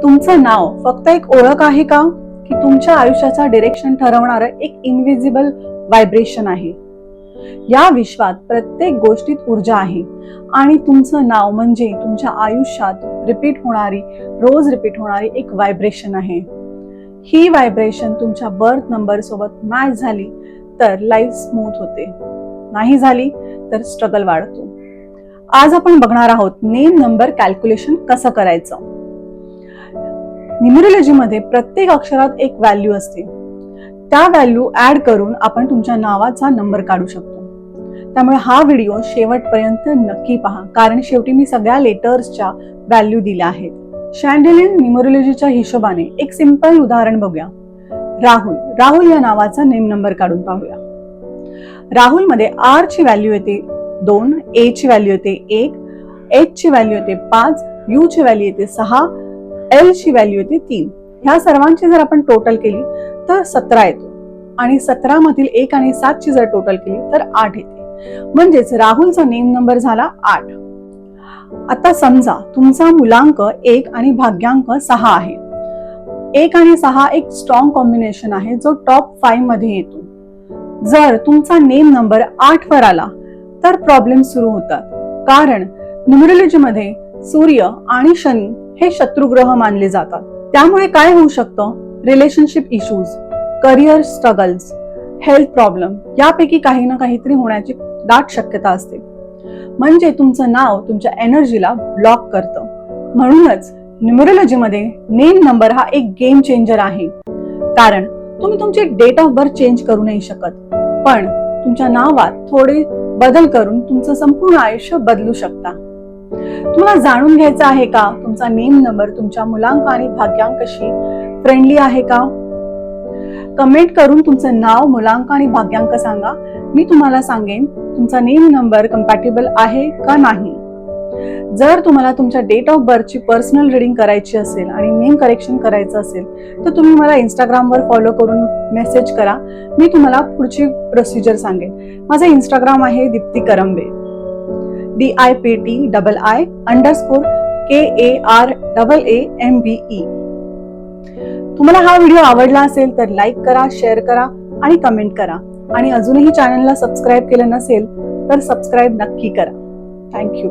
तुमचं नाव फक्त एक ओळख आहे का, की तुमच्या आयुष्याचा डिरेक्शन ठरवणारं एक इनविजिबल व्हायब्रेशन आहे? या विश्वात प्रत्येक गोष्टीत ऊर्जा आहे आणि तुमचं नाव म्हणजे तुमच्या आयुष्यात रोज रिपीट होणारी एक व्हायब्रेशन आहे. ही व्हायब्रेशन तुमच्या बर्थ नंबर सोबत मॅच झाली तर लाईफ स्मूथ होते, नाही झाली तर स्ट्रगल वाढतो. आज आपण बघणार आहोत नेम नंबर कॅल्क्युलेशन कसं करायचं. न्यूमरोलॉजी मध्ये प्रत्येक अक्षरात एक व्हॅल्यू असते. त्या व्हॅल्यू ऍड करून आपण तुमच्या नावाचा नंबर काढू शकतो. त्यामुळे हा व्हिडिओ शेवटपर्यंत नक्की पहा, कारण शेवटी मी सगळ्या लेटर्सच्या व्हॅल्यू दिल्या आहेत. शँडेलियन न्यूमरोलॉजीच्या हिशोबाने एक सिंपल उदाहरण बघूया. राहुल या नावाचा नेम नंबर काढून पाहूया. राहुल मध्ये आर ची व्हॅल्यू येते 2, ए ची व्हॅल्यू येते 1, एच ची व्हॅल्यू येते 5, यू ची व्हॅल्यू येते 6, एल ची व्हॅल्यू येते 3. ह्या सर्वांची जर आपण टोटल केली तर 17 येतो आणि 17 मधील 1 आणि 7 ची जर टोटल केली तर 8 येते. म्हणजेच राहुलचा नेम नंबर झाला 8. आता समजा तुमचा मुलांक 1 आणि भाग्यांक 6 आहे. 1 आणि 6 एक स्ट्रॉंग कॉम्बिनेशन आहे जो टॉप 5 मध्ये येतो. जर तुमचा नेम नंबर 8 वर आला तर प्रॉब्लेम सुरू होतात, कारण न्यूमरोलॉजी मध्ये सूर्य आणि शनी हे शत्रुग्रह मानले जातात. त्यामुळे काय होऊ शकतं? Relationship issues, career struggles, health problem यापैकी काही ना काहीतरी होण्याची दाट शक्यता असते. म्हणजे तुमचं नाव तुमच्या एनर्जीला ब्लॉक करतं. म्हणूनच न्यूमरोलॉजी मध्ये नेम नंबर हा एक गेम चेंजर आहे, कारण तुम्ही तुमची डेट ऑफ बर्थ चेंज करू नाही शकत, पण तुमच्या नावात थोडे बदल करून तुमचं संपूर्ण आयुष्य बदलू शकता. तुम्हाला जाणून घ्यायचं आहे का तुमचा नेम नंबर तुमच्या मुलांक आणि भाग्यांकाशी फ्रेंडली आहे का? कमेंट करून तुमचं नाव, मुलांक आणि भाग्यांक सांगा. मी तुम्हाला सांगेन तुमचा नेम नंबर कंपॅटिबल आहे का नाही. जर तुम्हाला तुमच्या डेट ऑफ बर्थची पर्सनल रीडिंग करायची असेल आणि नेम करेक्शन करायचं असेल तर तुम्ही मला इंस्टाग्रामवर फॉलो करून मेसेज करा. मी तुम्हाला पुढची प्रोसिजर सांगेन. माझा इंस्टाग्राम आहे दीप्ती करंबे, DIPTII_KARAAMBE. तुम्हाला हा व्हिडिओ आवडला असेल तर लाईक करा, शेअर करा आणि कमेंट करा. आणि अजूनही चॅनलला सबस्क्राईब केलं नसेल तर सबस्क्राईब नक्की करा. थँक्यू.